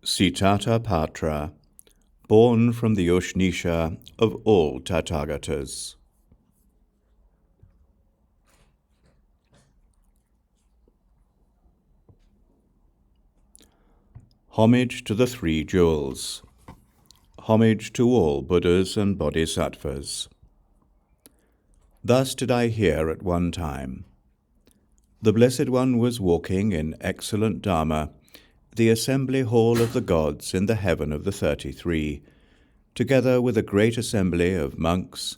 Sitātapatrā, born from the Uṣṇīṣa of all Tathāgatas. Homage to the three jewels. Homage to all Buddhas and Bodhisattvas. Thus did I hear at one time. The Blessed One was walking in excellent Dharma, the assembly hall of the gods in the heaven of the 33, together with a great assembly of monks,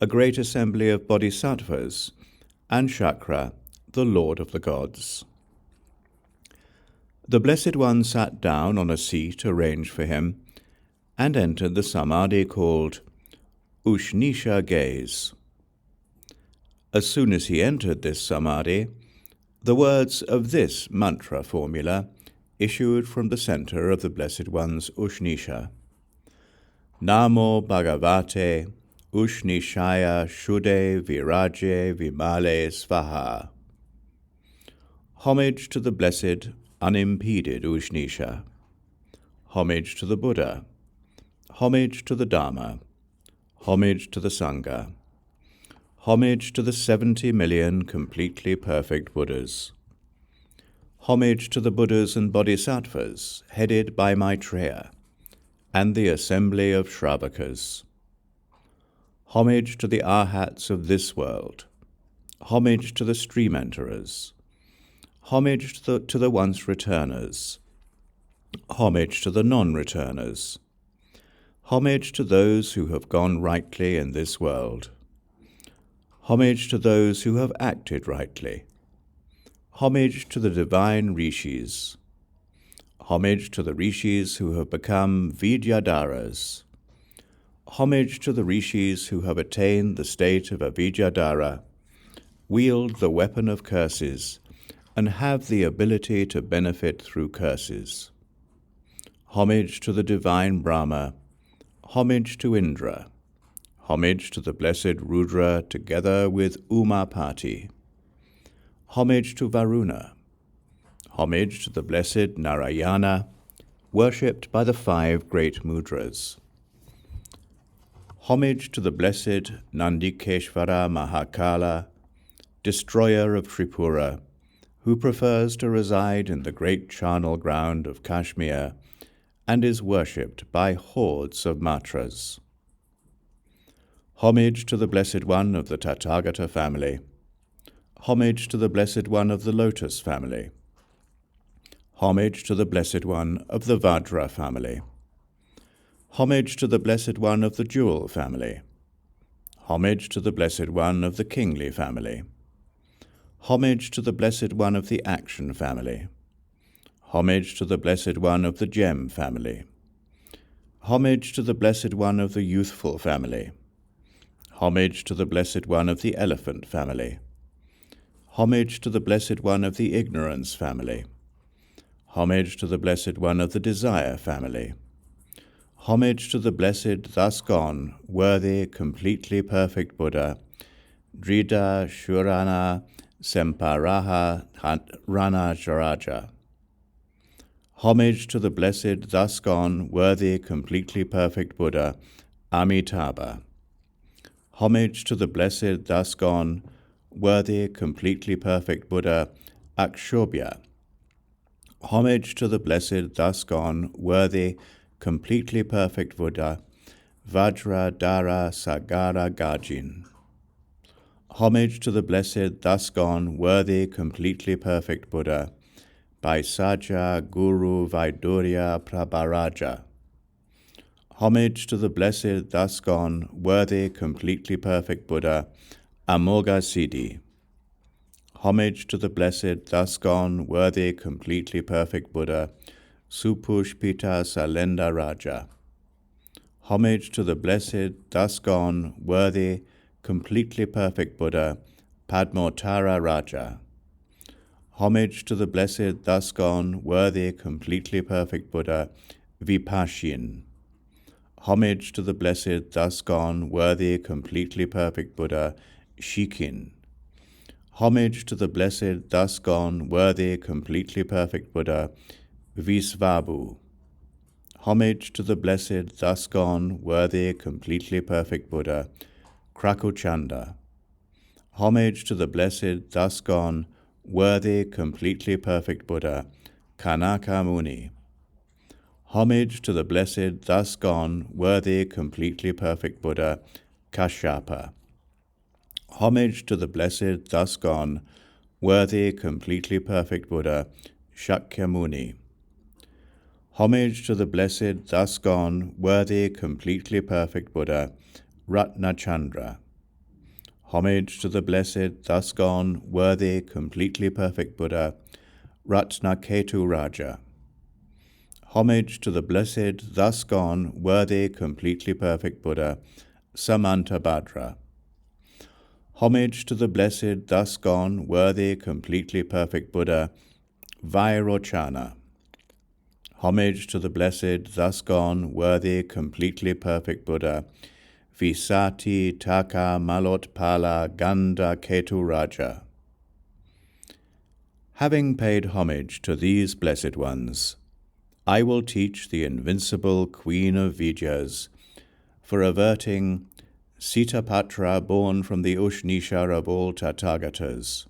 a great assembly of bodhisattvas, and Chakra, the lord of the gods. The Blessed One sat down on a seat arranged for him, and entered the samadhi called Uṣṇīṣa gaze. As soon as he entered this samadhi, the words of this mantra formula issued from the center of the Blessed One's Uṣṇīṣa. Namo Bhagavate Uṣṇīṣaya Shuddhe Viraje Vimale Svaha. Homage to the blessed, unimpeded Uṣṇīṣa. Homage to the Buddha. Homage to the Dharma. Homage to the Sangha. Homage to the 70 million completely perfect Buddhas. Homage to the Buddhas and Bodhisattvas, headed by Maitreya, and the assembly of Shravakas. Homage to the Arhats of this world. Homage to the stream enterers. Homage to the once returners. Homage to the non-returners. Homage to those who have gone rightly in this world. Homage to those who have acted rightly. Homage to the divine rishis. Homage to the rishis who have become Vidyadharas. Homage to the rishis who have attained the state of a Vidyadhara, wield the weapon of curses, and have the ability to benefit through curses. Homage to the divine Brahma. Homage to Indra. Homage to the blessed Rudra together with Umapati. Homage to Varuna. Homage to the blessed Narayana, worshipped by the 5 great mudras. Homage to the blessed Nandikeshvara Mahakala, destroyer of Tripura, who prefers to reside in the great charnel ground of Kashmir and is worshipped by hordes of matras. Homage to the Blessed One of the Tathāgata family. Homage to the Blessed One of the Lotus family. Homage to the Blessed One of the Vajra family. Homage to the Blessed One of the Jewel family. Homage to the Blessed One of the Kingly family. Homage to the Blessed One of the Action family. Homage to the Blessed One of the Gem family. Homage to the Blessed One of the Youthful family. Homage to the Blessed One of the Elephant family. Homage to the Blessed One of the Ignorance family. Homage to the Blessed One of the Desire family. Homage to the blessed, thus gone, worthy, completely perfect Buddha, Drida Shurana Semparaha Ranajaraja. Homage to the blessed, thus gone, worthy, completely perfect Buddha, Amitabha. Homage to the blessed, thus gone, worthy, completely perfect Buddha, Akshobhya. Homage to the blessed, thus gone, worthy, completely perfect Buddha, Vajradhara Sagara Gajin. Homage to the blessed, thus gone, worthy, completely perfect Buddha, Baisaja Guru Vaidurya Prabharaja. Homage to the blessed, thus gone, worthy, completely perfect Buddha, Amoga Siddhi. Homage to the blessed, thus gone, worthy, completely perfect Buddha, Supushpita Salenda Raja. Homage to the blessed, thus gone, worthy, completely perfect Buddha, Padmotara Raja. Homage to the blessed, thus gone, worthy, completely perfect Buddha, Vipashin. Homage to the blessed, thus gone, worthy, completely perfect Buddha, Shikin. Homage to the blessed, thus gone, worthy, completely perfect Buddha, Visvabhu. Homage to the blessed, thus gone, worthy, completely perfect Buddha, Krakuchanda. Homage to the blessed, thus gone, worthy, completely perfect Buddha, Kanaka Muni. Homage to the blessed, thus gone, worthy, completely perfect Buddha, Kashyapa. Homage to the blessed, thus gone, worthy, completely perfect Buddha, Shakyamuni. Homage to the blessed, thus gone, worthy, completely perfect Buddha, Ratnachandra. Homage to the blessed, thus gone, worthy, completely perfect Buddha, Ratnaketu Raja. Homage to the blessed, thus gone, worthy, completely perfect Buddha, Samantabhadra. Homage to the blessed, thus gone, worthy, completely perfect Buddha, Vairochana. Homage to the blessed, thus gone, worthy, completely perfect Buddha, Visati Taka Malotpala Ganda Ketu Raja. Having paid homage to these blessed ones, I will teach the invincible Queen of Vidyas, for averting Sitātapatra born from the Uṣṇīṣa of all Tathāgatas.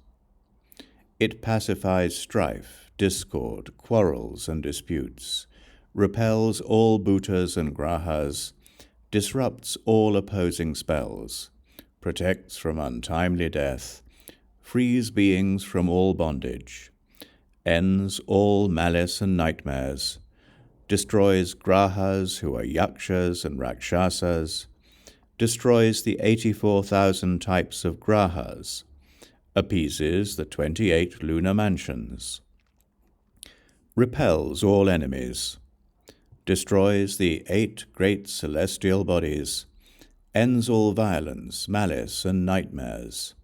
It pacifies strife, discord, quarrels, and disputes, repels all bhutas and grahas, disrupts all opposing spells, protects from untimely death, frees beings from all bondage, ends all malice and nightmares, destroys grahas who are yakshas and rakshasas, destroys the 84,000 types of grahas, appeases the 28 lunar mansions, repels all enemies, destroys the 8 great celestial bodies, ends all violence, malice, and nightmares,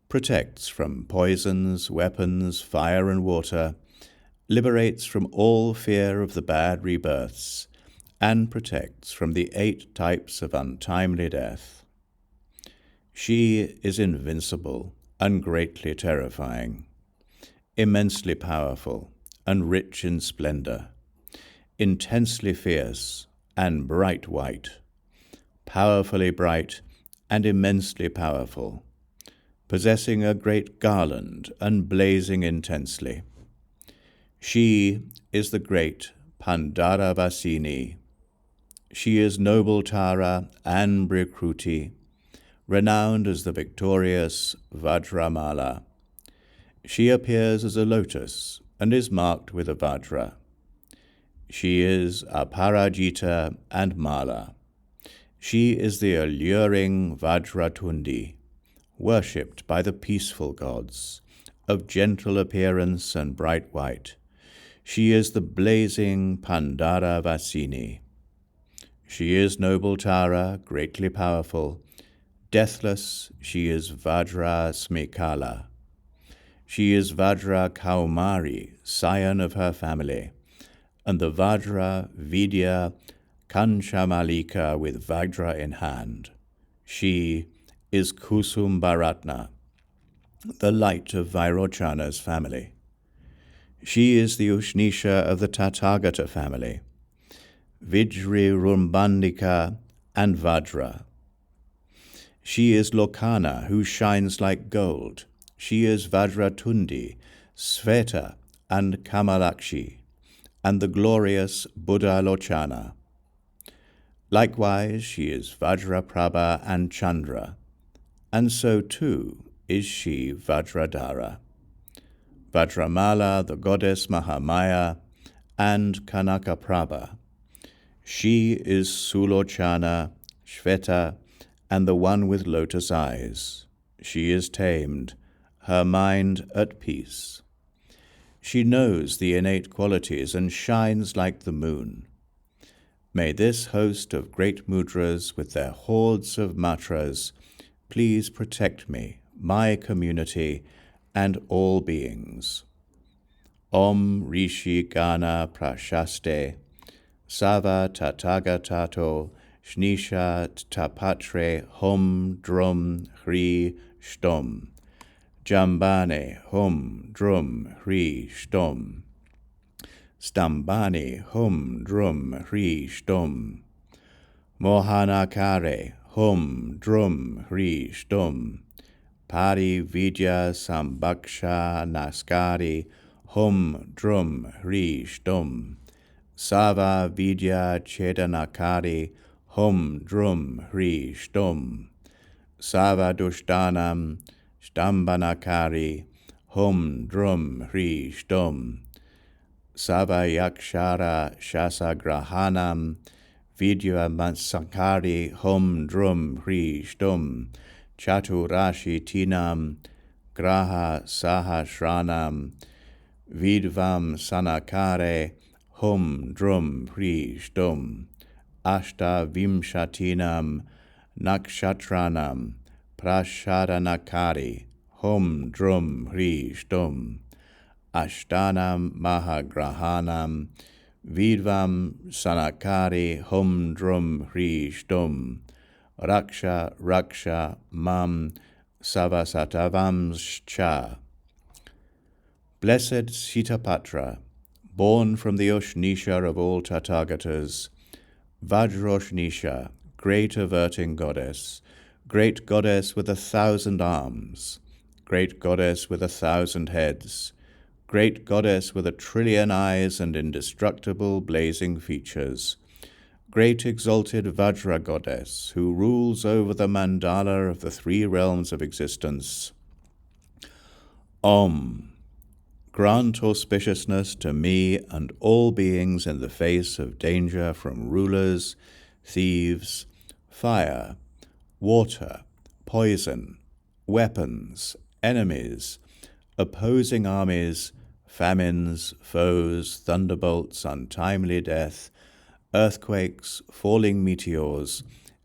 protects from poisons, weapons, fire, and water, liberates from all fear of the bad rebirths, and protects from the 8 types of untimely death. She is invincible and greatly terrifying, immensely powerful and rich in splendor, intensely fierce and bright white, powerfully bright and immensely powerful, possessing a great garland and blazing intensely. She is the great Pandaravasini. She is noble Tara and Brikruti, renowned as the victorious Vajramala. She appears as a lotus and is marked with a Vajra. She is Aparajita and Mala. She is the alluring Vajratundi, worshipped by the peaceful gods, of gentle appearance and bright white. She is the blazing Pandaravasini. She is noble Tara, greatly powerful. Deathless, she is Vajra Smikala. She is Vajra Kaumari, scion of her family, and the Vajra Vidya Kanchamalika with Vajra in hand. She is Kusumbaratna, the light of Vairochana's family. She is the Uṣṇīṣa of the Tathāgata family, Vijri Rumbandika and Vajra. She is Lokana, who shines like gold. She is Vajratundi, Sveta, and Kamalakshi, and the glorious Buddha Lochana. Likewise, she is Vajraprabha and Chandra, and so too is she Vajradhara. Vajramala, the goddess Mahamaya, and Kanakaprabha. She is Sulochana, Shveta, and the one with lotus eyes. She is tamed, her mind at peace. She knows the innate qualities and shines like the moon. May this host of great mudras with their hordes of matras please protect me, my community, and all beings. Om Rishi Gana Prashaste, Sava Tathāgatato, Uṣṇīṣa Tapatre Hum Drum Hri Shtom, Jambane Hum Drum Hri Shtom. Stambani hum drum hri stum. Mohanakare hum drum hri stum. Pari vidya sambaksha naskari hum drum hri stum. Sava vidya chedanakari hum drum hri stum. Sava dushtanam stambanakari hum drum hri stum. Sava yakshara shasagrahanam vidya sankari hum drum hri stum. Chaturashi tinam graha sahasranam vidvam sanakare hum drum hri stum. Ashta vimshatinam nakshatranam prashadanakari hum drum hri stum. Ashtanam mahagrahanam vidvam sanakari hum drum hri stum. Raksha raksha mam savasatavamscha. Blessed Sitātapatrā, born from the Uṣṇīṣa of all Tathāgatas, Vajroṣṇīṣa, great averting goddess, great goddess with 1,000 arms, great goddess with 1,000 heads, great goddess with 1,000,000,000 eyes and indestructible blazing features, great exalted Vajra goddess who rules over the mandala of the 3 realms of existence. Om. Grant auspiciousness to me and all beings in the face of danger from rulers, thieves, fire, water, poison, weapons, enemies, opposing armies, famines, foes, thunderbolts, untimely death, earthquakes, falling meteors,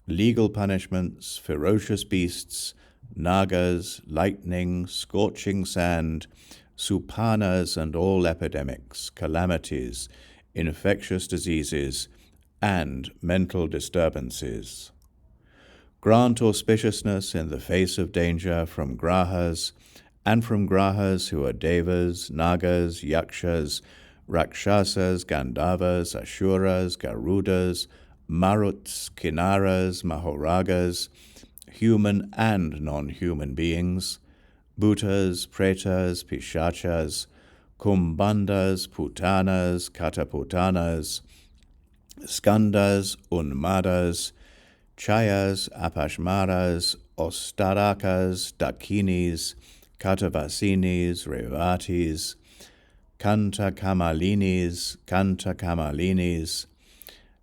legal punishments, ferocious beasts, nagas, lightning, scorching sand, supanas and all epidemics, calamities, infectious diseases, and mental disturbances. Grant auspiciousness in the face of danger from grahas, and from grahas who are devas, nagas, yakshas, rakshasas, gandharvas, asuras, garudas, maruts, kinnaras, mahoragas, human and non-human beings, bhutas, pretas, pishachas, kumbhandas, putanas, kataputanas, skandas, unmadas, chayas, apashmaras, ostarakas, dakinis, katavasinis, revatis, kantakamalinis,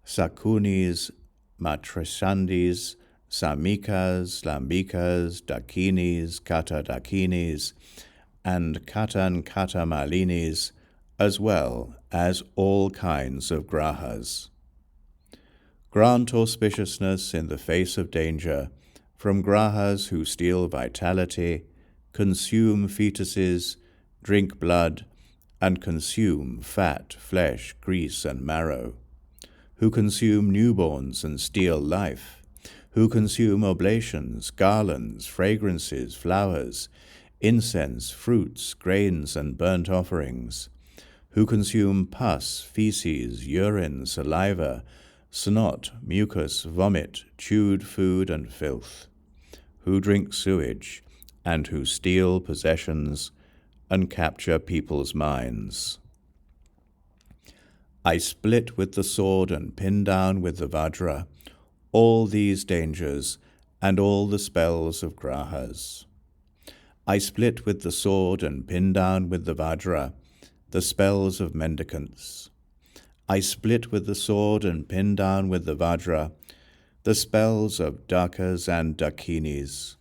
sakunis, matrisandis, samikas, lambikas, dakinis, katadakinis, and katamalinis, as well as all kinds of grahas. Grant auspiciousness in the face of danger from grahas who steal vitality, consume fetuses, drink blood, and consume fat, flesh, grease, and marrow, who consume newborns and steal life, who consume oblations, garlands, fragrances, flowers, incense, fruits, grains, and burnt offerings, who consume pus, feces, urine, saliva, snot, mucus, vomit, chewed food, and filth, who drink sewage, and who steal possessions and capture people's minds. I split with the sword and pin down with the Vajra all these dangers and all the spells of grahas. I split with the sword and pin down with the Vajra the spells of mendicants. I split with the sword and pin down with the Vajra the spells of dakas and dakinis.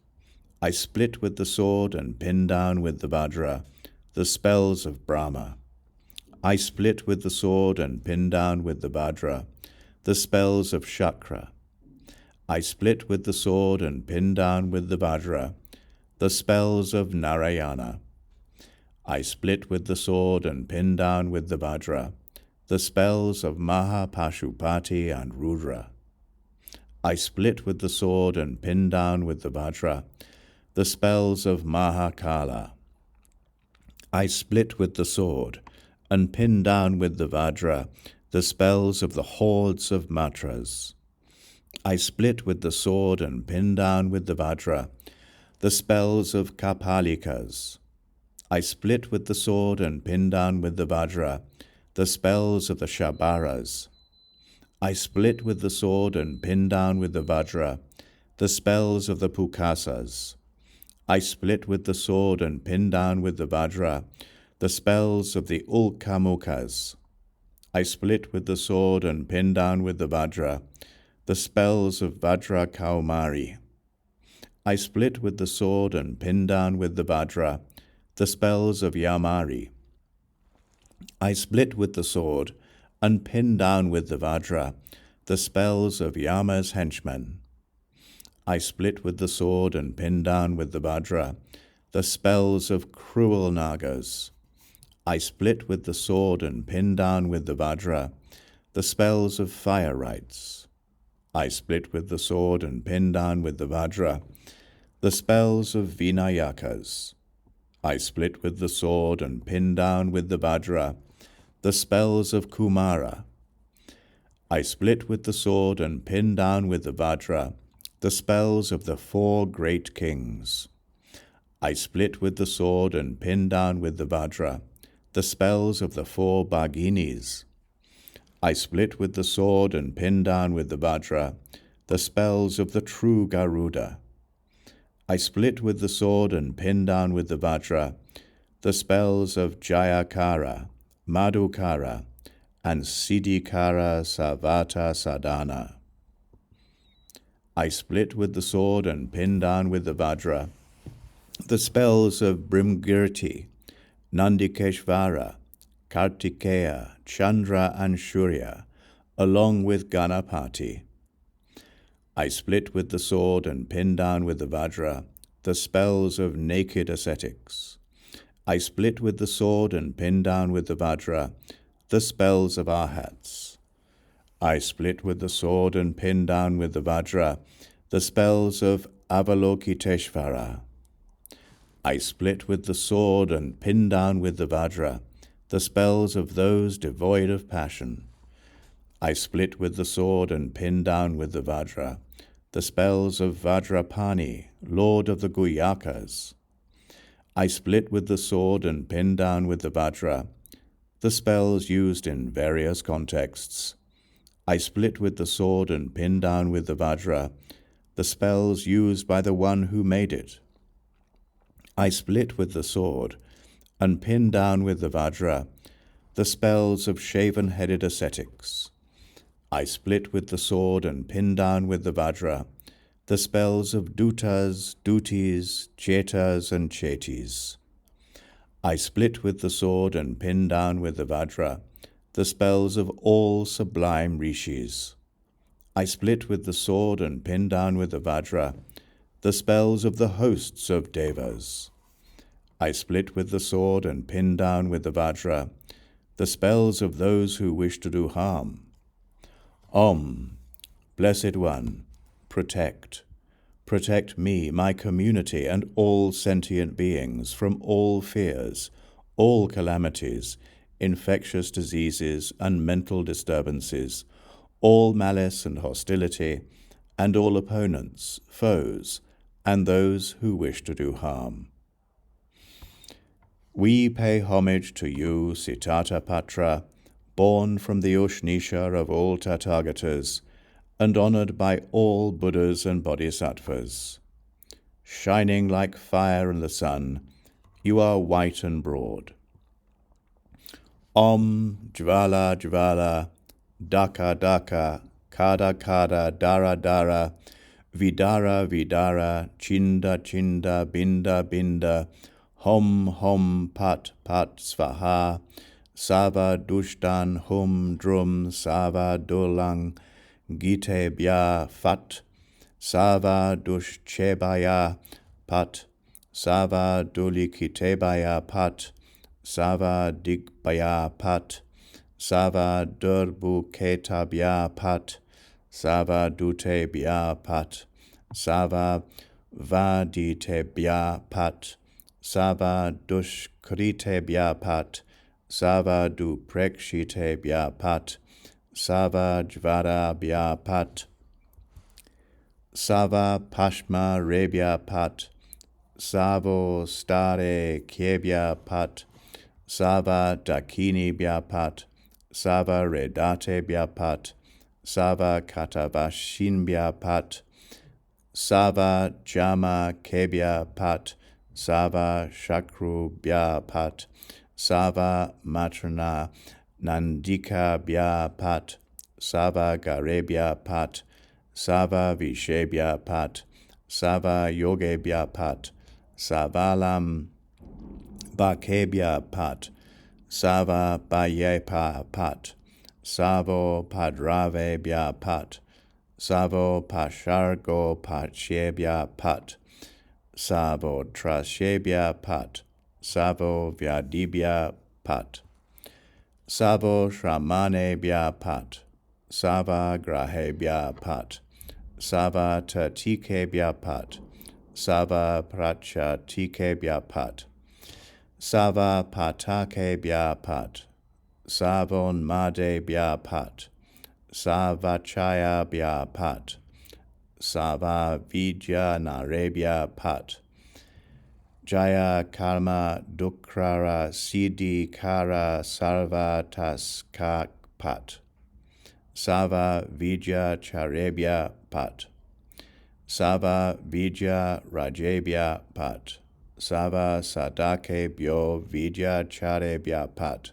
I split with the sword and pin down with the Vajra the spells of Brahma. I split with the sword and pin down with the Vajra the spells of Shakra. I split with the sword and pin down with the Vajra the spells of Narayana. I split with the sword and pin down with the Vajra the spells of Mahapashupati and Rudra. I split with the sword and pin down with the Vajra the spells of Mahakala. I split with the sword and pin down with the Vajra the spells of the hordes of Matras. I split with the sword and pin down with the Vajra the spells of Kapalikas. I split with the sword and pin down with the Vajra the spells of the Shabaras. I split with the sword and pin down with the Vajra the spells of the Pukasas. I split with the sword and pin down with the Vajra the spells of the Ulkamukas. I split with the sword and pin down with the Vajra the spells of Vajra Kaumari. I split with the sword and pin down with the Vajra the spells of Yamari. I split with the sword and pin down with the Vajra the spells of Yama's henchmen. I split with the sword and pin down with the Vajra the spells of cruel Nagas. I split with the sword and pin down with the Vajra the spells of fire rites. I split with the sword and pin down with the Vajra the spells of Vinayakas. I split with the sword and pin down with the Vajra the spells of Kumara. I split with the sword and pin down with the Vajra the spells of the 4 great kings. I split with the sword and pin down with the Vajra the spells of the 4 Bhaginis. I split with the sword and pin down with the Vajra the spells of the true Garuda. I split with the sword and pin down with the Vajra the spells of Jayakara, Madhukara, and Siddhikara Savata Sadhana. I split with the sword and pin down with the Vajra the spells of Brimgirti, Nandikeshvara, Kartikeya, Chandra, and Shurya, along with Ganapati. I split with the sword and pin down with the Vajra the spells of naked ascetics. I split with the sword and pin down with the Vajra the spells of Arhats. I split with the sword and pin down with the Vajra the spells of Avalokiteshvara. I split with the sword and pin down with the Vajra the spells of those devoid of passion. I split with the sword and pin down with the Vajra the spells of Vajrapani, lord of the Guyakas. I split with the sword and pin down with the Vajra the spells used in various contexts. I split with the sword and pin down with the Vajra the spells used by the one who made it. I split with the sword and pin down with the Vajra the spells of shaven-headed ascetics. I split with the sword and pin down with the Vajra the spells of Dutas, Dutis, Chetas, and Chetis. I split with the sword and pin down with the Vajra the spells of all sublime rishis. I split with the sword and pin down with the Vajra the spells of the hosts of devas. I split with the sword and pin down with the Vajra the spells of those who wish to do harm. Om, Blessed One, protect. Protect me, my community, and all sentient beings from all fears, all calamities, infectious diseases and mental disturbances, all malice and hostility, and all opponents, foes, and those who wish to do harm. We pay homage to you, Sitātapatrā, born from the Uṣṇīṣa of all Tathāgatas, and honored by all Buddhas and Bodhisattvas. Shining like fire in the sun, you are white and broad. Om Jvala Jvala, Daka Daka, Kada Kada, Dara Dara, Vidara Vidara, Chinda Chinda, Binda Binda, Hom Hom Pat Pat Svaha, Sava Dushtan Hum Drum Sava Dulang, Gite Bya Fat, Sava Dushchebaya Pat, Sava Dulikitebaya Pat, Sava Digbaya Pat, Sava Durbu Ketabya Pat, Sava Dutebya Pat, Sava Vaditebya Pat, Sava Dushkritebya Pat, Sava Duprekshite Byapat, Sava Jvara Byapat, Sava Pashma Rebyapat, Savo Stare Kebyapat, Sava Dakini Byapat, Sava Redate Byapat, Sava Katavashin Byapat, Sava Jama Kebyapat, Sava Shakru Byapat, Sava Matrana Nandika Byapat, Sava Garebya Pat, Sava Vishebya Pat, Sava Yogebya Pat, Savalam Bakebya Pat, Sava Bayepa Pat, Savo Padrave Bya Pat, Savo Pashargo Pachebya Pat, Savo Trashebya Pat, Savo Vyadibya Pat, Savo Shramane Bya Pat, Sava Grahebya Pat, Sava Tatike Bya Pat, Sava Prachatike Bya Pat, Sava Patake Bya Pat, Savon Made Bya Pat, Savachaya Bya Pat, Sava Vidya Narebya Pat, Jaya Karma Dukrara Siddhi Kara Sarva Taskak Pat, Sava Vidya Charebya Pat, Sava Vidya Rajebya Pat, Sava Sadake Byo Vidya Charebya Pat,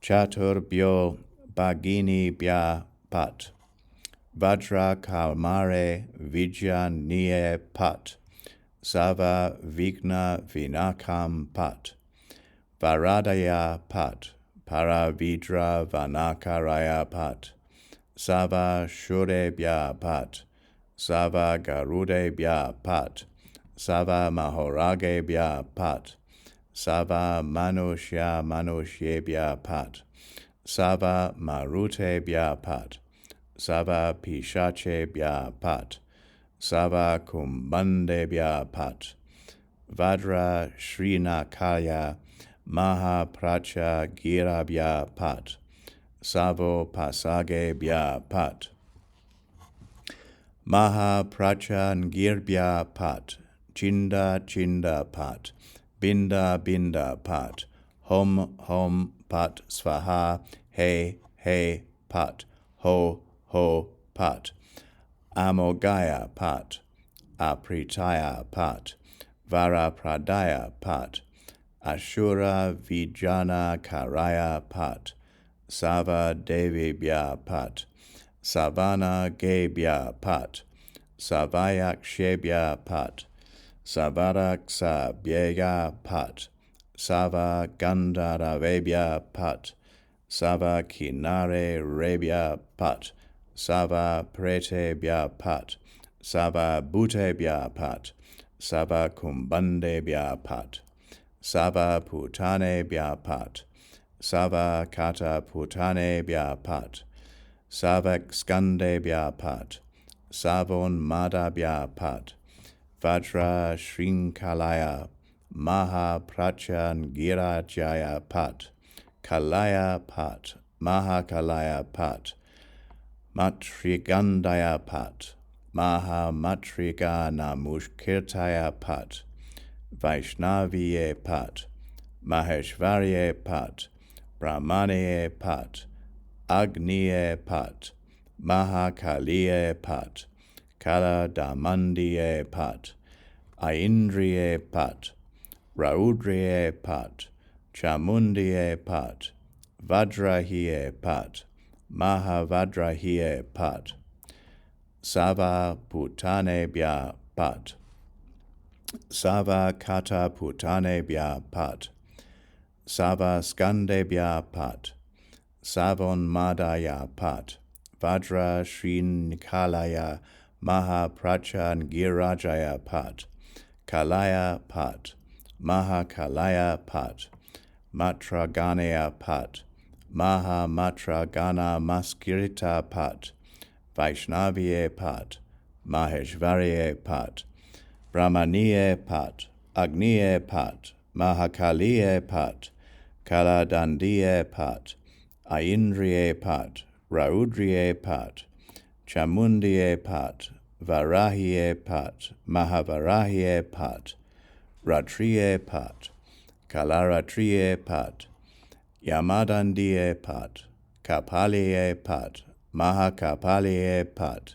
Chatur Byo Bhagini Bya Pat, Vajra Kalmare Vidya Niye Pat, Sava Vigna Vinakam Pat, Varadaya Pat, Paravidra Vanakaraya Pat, Sava Shurebya Pat, Sava Garudebya Pat, Sava Mahoragebya Pat, Sava Manushya Manushyebya Pat, Sava Marutebya Pat, Sava Pishachebya Pat, Sava Kumbandebya Pat, Vadra Srinakaya Mahapracha Girabya Pat, Savo Pasagebya Pat, Mahapracha Girbya Pat, Chinda Chinda Pat, Binda Binda Pat, Hom Hom Pat Svaha, He He Pat, Ho Ho Pat, Amogaya Pat, Apritaya Pat, Varapradaya Pat, Ashura Vijana Karaya Pat, Sava Devibya Pat, Savana Gebya Pat, Savayakshebya Pat, Savaraksa Byeya Pat, Sava Gandharavebya Pat, Sava Kinare Rebya Pat, Sava Pretebya Pat, Sava Bhutebya Pat, Sava Kumbandebya Pat, Sava Putanebya Pat, Sava Kata Putanebya Pat, Savak Skandebya Pat, Savon Madabya Pat, Vajra Shrinkalaya Mahaprachan Girajaya Pat, Kalaya Pat, Mahakalaya Pat, Matrigandaya Pat, Mahamatrigana Mushkirtaya Pat, Vaishnaviye Pat, Maheshvarye Pat, Brahmaniye Pat, Agniye Pat, Mahakaliye Pat, Kala Damandiye Pat, Aindriye Pat, Raudriye Pat, Chamundiye Pat, Vajrahiye Pat, Mahavadrahiye Pat, Sava Putanebya Pat, Sava Kata Putanebya Pat, Sava Skandebya Pat, Savon Madaya Pat, Vajra Shrinkalaya Mahaprachan Girajaya Pat, Kalaya Pat, Mahakalaya Pat, Matraganaya Pat, Mahamatragana Maskirita Pat, Vaishnaviye Pat, Maheshvarye Pat, Brahmaniye Pat, Agniye Pat, Mahakaliye Pat, Kaladandiye Pat, Aindriye Pat, Raudriye Pat, Chamundiye Pat, Varahiye Pat, Mahavarahiye Pat, Ratriye Pat, Kalaratriye Pat, Yamadandiye Pat, Kapaliye Pat, Mahakapaliye Pat,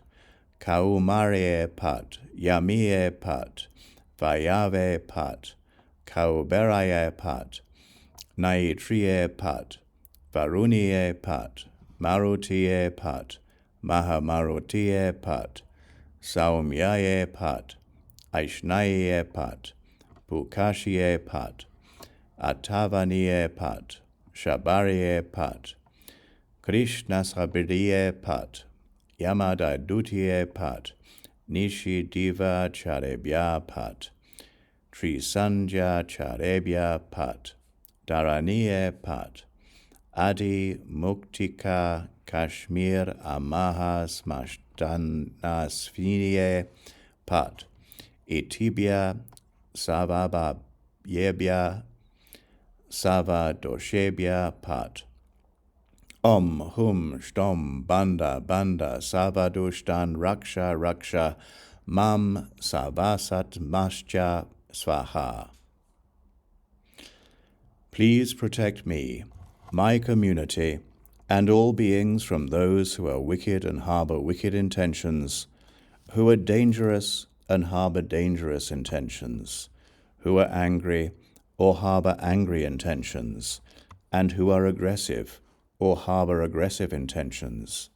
Kaumariye Pat, Yamiye Pat, Vayave Pat, Kauberaye Pat, Naitriye Pat, Varuniye Pat, Marutiye Pat, Mahamarutiye Pat, Saumyaye Pat, Aishnaye Pat, Pukashiye Pat, Atavaniye Pat, Shabariye Pat, Krishnasabiriye Pat, Yamadadutiye Pat, Nishi Diva Charebya Pat, Trisandhya Charebya Pat, Dharaniye Pat, Adi Muktika Kashmir Amaha Smashtanasviniye Pat, Itibya Savabayebya Savadoshebya Pat, Om Hum Shtom Banda Banda Savadushtan Raksha Raksha Mam Savasat Mascha Svaha. Please protect me, my community, and all beings from those who are wicked and harbor wicked intentions, who are dangerous and harbor dangerous intentions, who are angry or harbor angry intentions, and who are aggressive or harbor aggressive intentions.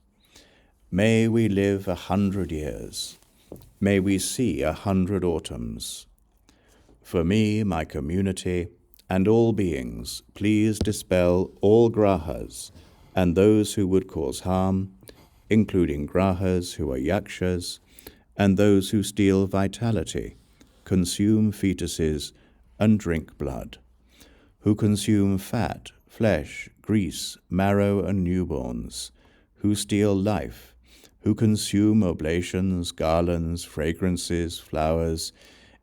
May we live 100 years. May we see 100 autumns. For me, my community, and all beings, please dispel all grahas and those who would cause harm, including grahas who are yakshas, and those who steal vitality, consume fetuses, and drink blood, who consume fat, flesh, grease, marrow, and newborns, who steal life, who consume oblations, garlands, fragrances, flowers,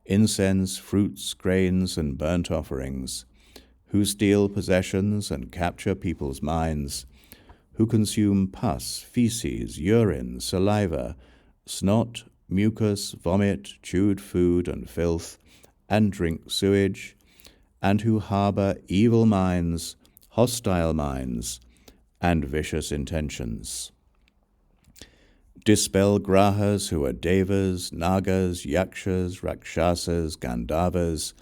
incense, fruits, grains, and burnt offerings, who steal possessions and capture people's minds, who consume pus, feces, urine, saliva, snot, mucus, vomit, chewed food, and filth, and drink sewage, and who harbor evil minds, hostile minds, and vicious intentions. Dispel grahas who are devas, nagas, yakshas, rakshasas, gandharvas,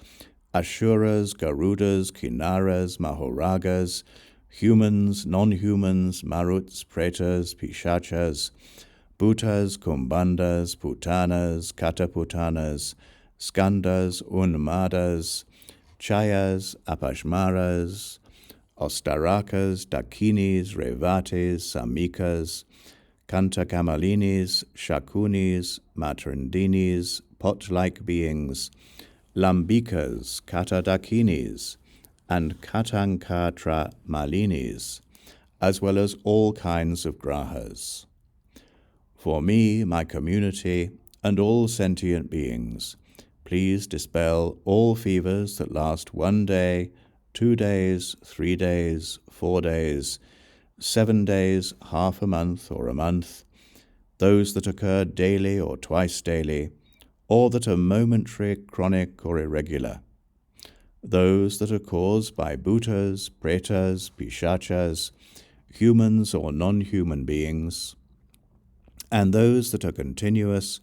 asuras, garudas, kinnaras, mahoragas, humans, non-humans, maruts, pretas, pishachas, bhutas, kumbhandas, putanas, kataputanas, skandas, unmadas, chayas, apashmaras, ostarakas, dakinis, revatis, samikas, kantakamalinis, shakunis, matrandinis, pot-like beings, lambikas, katadakinis, and katankatra malinis, as well as all kinds of grahas. For me, my community, and all sentient beings, please dispel all fevers that last 1 day, 2 days, 3 days, 4 days, 7 days, half a month, or a month, those that occur daily or twice daily, or that are momentary, chronic, or irregular, those that are caused by bhutas, pretas, pishachas, humans or non-human beings, and those that are continuous,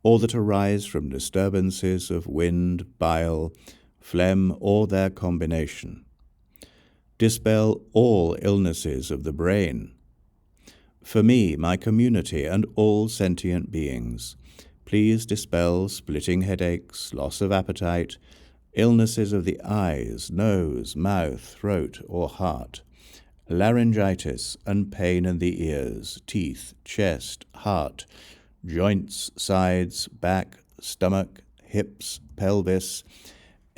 or that arise from disturbances of wind, bile, phlegm, or their combination. Dispel all illnesses of the brain. For me, my community, and all sentient beings, please dispel splitting headaches, loss of appetite, illnesses of the eyes, nose, mouth, throat, or heart, laryngitis and pain in the ears, teeth, chest, heart, joints, sides, back, stomach, hips, pelvis,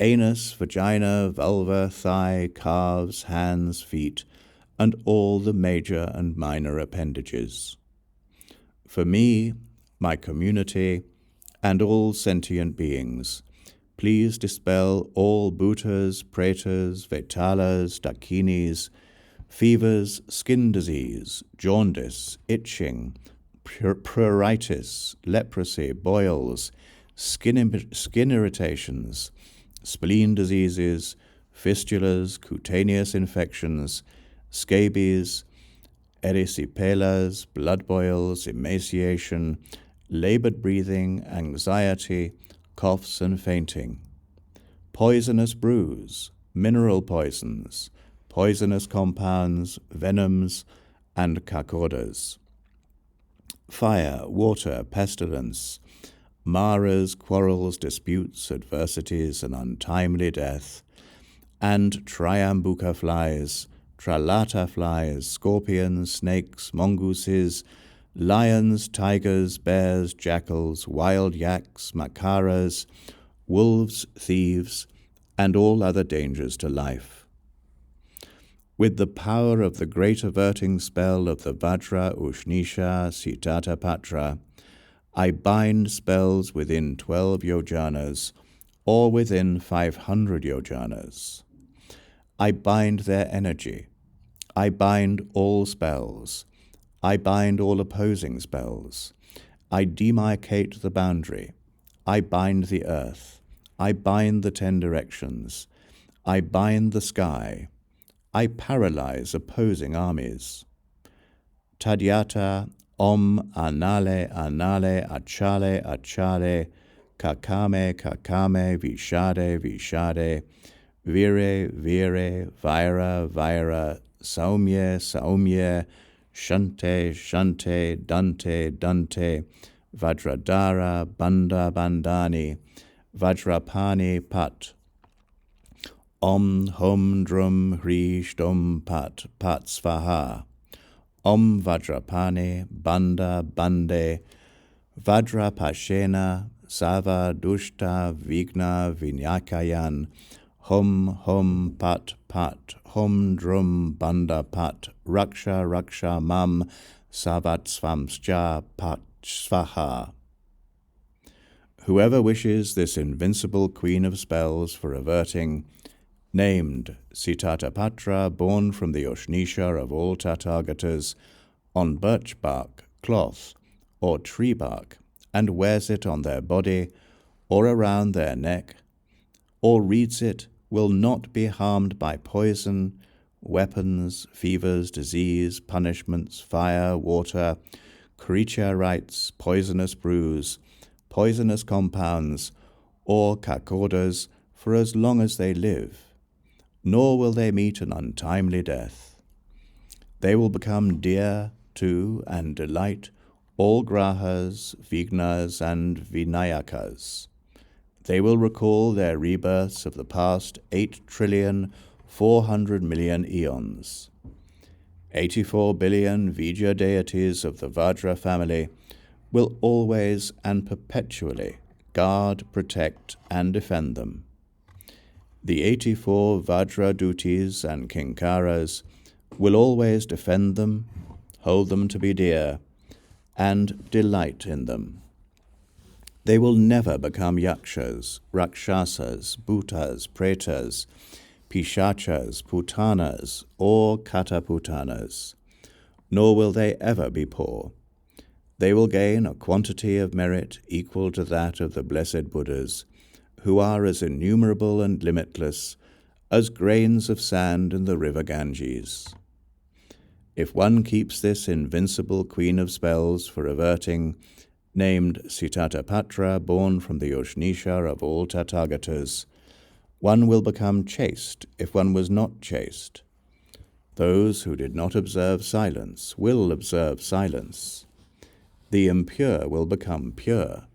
anus, vagina, vulva, thigh, calves, hands, feet, and all the major and minor appendages. For me, my community, and all sentient beings, please dispel all bhutas, pretas, vetalas, dakinis, fevers, skin disease, jaundice, itching, pruritus, leprosy, boils, skin irritations, spleen diseases, fistulas, cutaneous infections, scabies, erysipelas, blood boils, emaciation, labored breathing, anxiety, coughs and fainting, poisonous brews, mineral poisons, poisonous compounds, venoms, and kakodas, fire, water, pestilence, maras, quarrels, disputes, adversities, and untimely death, and triambuca flies, tralata flies, scorpions, snakes, mongooses, lions, tigers, bears, jackals, wild yaks, macaras, wolves, thieves, and all other dangers to life. With the power of the great averting spell of the Vajra Uṣṇīṣa Sitātapatrā, I bind spells within 12 yojanas, or within 500 yojanas. I bind their energy. I bind all spells. I bind all opposing spells. I demarcate the boundary. I bind the earth. I bind the 10 directions. I bind the sky. I paralyze opposing armies. Tathāgata, Om, Anale, Anale, Achale, Achale, Kakame, Kakame, Vishade, Vishade, Vire, Vire, Vaira, Vaira, Samye, Samye, Shante, Shante, Dante, Dante, Vajradhara, Banda, Bandani, Vajrapani, Pat, Om, Hum, Drum, Hri, Stum, Pat, Pat, Svaha, Om Vajrapani, Banda, Bande, Vajrapashena, Sava, Dushta, Vigna, Vinyakayan, Hum, Hum, Pat, Pat, Hum, Drum, Banda, Pat, Raksha, Raksha, Mam, Savat, Svamsja, Pat, Svaha. Whoever wishes this invincible queen of spells for averting, named Sitātapatrā, born from the Uṣṇīṣa of all Tathāgatas, on birch bark, cloth, or tree bark, and wears it on their body, or around their neck, or reads it, will not be harmed by poison, weapons, fevers, disease, punishments, fire, water, creature rites, poisonous brews, poisonous compounds, or kakodas for as long as they live, nor will they meet an untimely death. They will become dear to and delight all grahas, vignas, and vinayakas. They will recall their rebirths of the past 8,400,000,000,000 eons. 84 billion Vijaya deities of the Vajra family will always and perpetually guard, protect, and defend them. The 84 Vajra duties and kinkaras will always defend them, hold them to be dear, and delight in them. They will never become yakshas, rakshasas, bhutas, pretas, pishachas, putanas, or kataputanas, nor will they ever be poor. They will gain a quantity of merit equal to that of the blessed Buddhas, who are as innumerable and limitless as grains of sand in the river Ganges. If one keeps this invincible queen of spells for averting, named Sitātapatrā, born from the Uṣṇīṣa of all Tathāgatas, one will become chaste if one was not chaste. Those who did not observe silence will observe silence. The impure will become pure.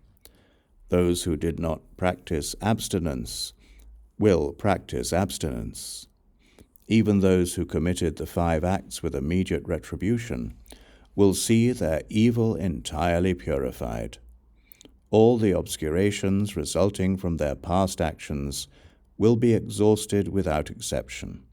Those who did not practice abstinence will practice abstinence. Even those who committed the 5 acts with immediate retribution will see their evil entirely purified. All the obscurations resulting from their past actions will be exhausted without exception.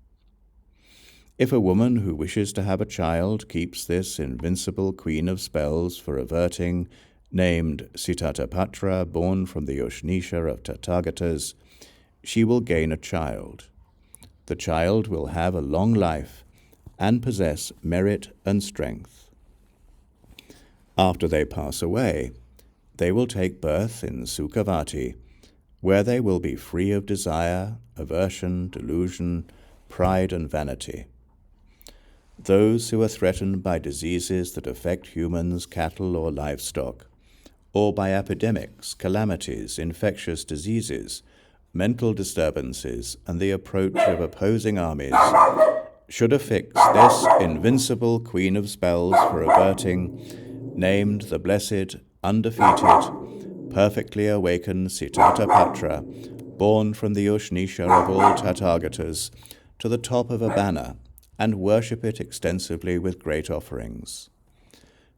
If a woman who wishes to have a child keeps this invincible queen of spells for averting, Named Sitātapatra, born from the Uṣṇīṣa of Tathāgatas, she will gain a child. The child will have a long life and possess merit and strength. After they pass away, they will take birth in Sukhavati, where they will be free of desire, aversion, delusion, pride, and vanity. Those who are threatened by diseases that affect humans, cattle, or livestock, or by epidemics, calamities, infectious diseases, mental disturbances, and the approach of opposing armies, should affix this invincible Queen of Spells for averting, named the blessed, undefeated, perfectly awakened Sitātapatra, born from the Uṣṇīṣa of all Tathāgatas, to the top of a banner, and worship it extensively with great offerings.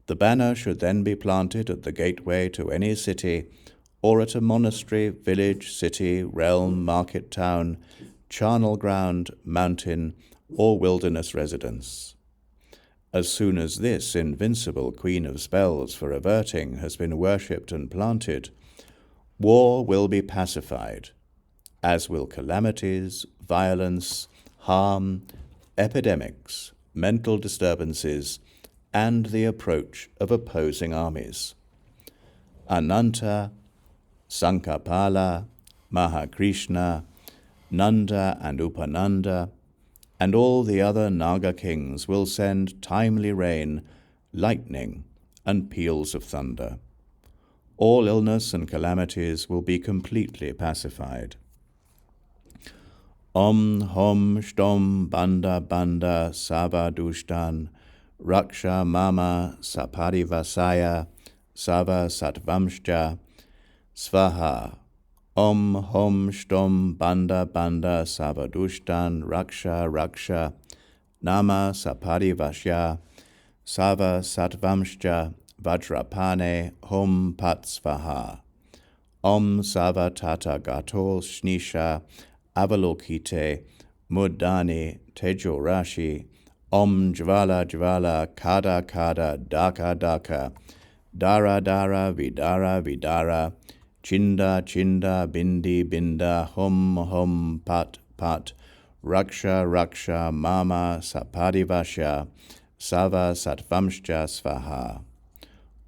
The banner should then be planted at the gateway to any city, or at a monastery, village, city, realm, market town, charnel ground, mountain, or wilderness residence. As soon as this invincible Queen of Spells for averting has been worshipped and planted, war will be pacified, as will calamities, violence, harm, epidemics, mental disturbances, and the approach of opposing armies. Ananta, Sankapala, Mahakrishna, Nanda and Upananda, and all the other Naga kings will send timely rain, lightning, and peals of thunder. All illness and calamities will be completely pacified. Om Hom Shtom Banda Banda Sava Dushtan Raksha Mama Saparivasaya Sava Satvamshcha Svaha. Om Hom Shtom Banda Banda Sava Dushtan Raksha Raksha Nama Saparivasya Sava Satvamshcha Vajrapane Hom Pat Svaha. Om Sava Tathāgata Uṣṇīṣa Avalokite Mudani Tejorashi Om Jvala Jvala Kada Kada Daka Daka Dara Dara Vidara Vidara Chinda Chinda Bindi Binda Hom Hom Pat Pat Raksha Raksha Mama Sapadivasya Sava Satvamshcha Svaha.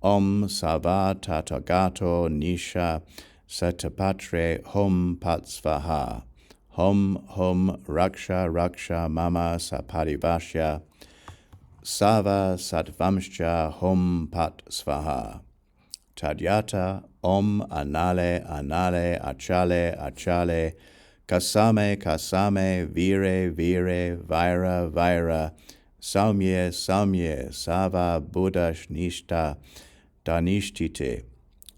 Om Sava Tathāgata Nisha Satapatre Hom Pat Svaha. Hom Hom Raksha Raksha Mama Saparivasya Sava Satvamshcha Hom Pat Svaha. Tadyata Om Anale Anale Achale Achale Kasame Kasame Vire Vire Vaira Vaira Samye Samye Sava Buddha-Shnishta Danishtite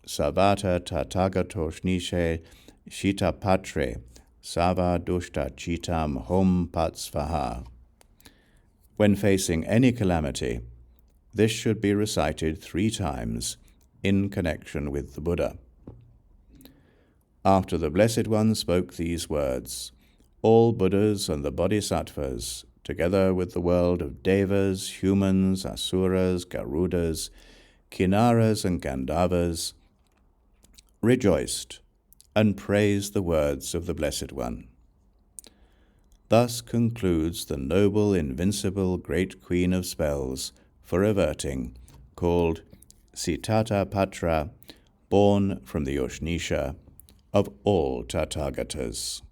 Savata Tathāgata Uṣṇīṣa Sitātapatre Sava Dushta Chitam Hom Pat Svaha. When facing any calamity, this should be recited 3 times in connection with the Buddha. After the Blessed One spoke these words, all Buddhas and the Bodhisattvas, together with the world of Devas, humans, Asuras, Garudas, Kinnaras, and Gandharvas, rejoiced and praised the words of the Blessed One. Thus concludes the noble, invincible, great Queen of Spells for averting, called Sitātapatra, born from the Uṣṇīṣa of all Tathāgatas.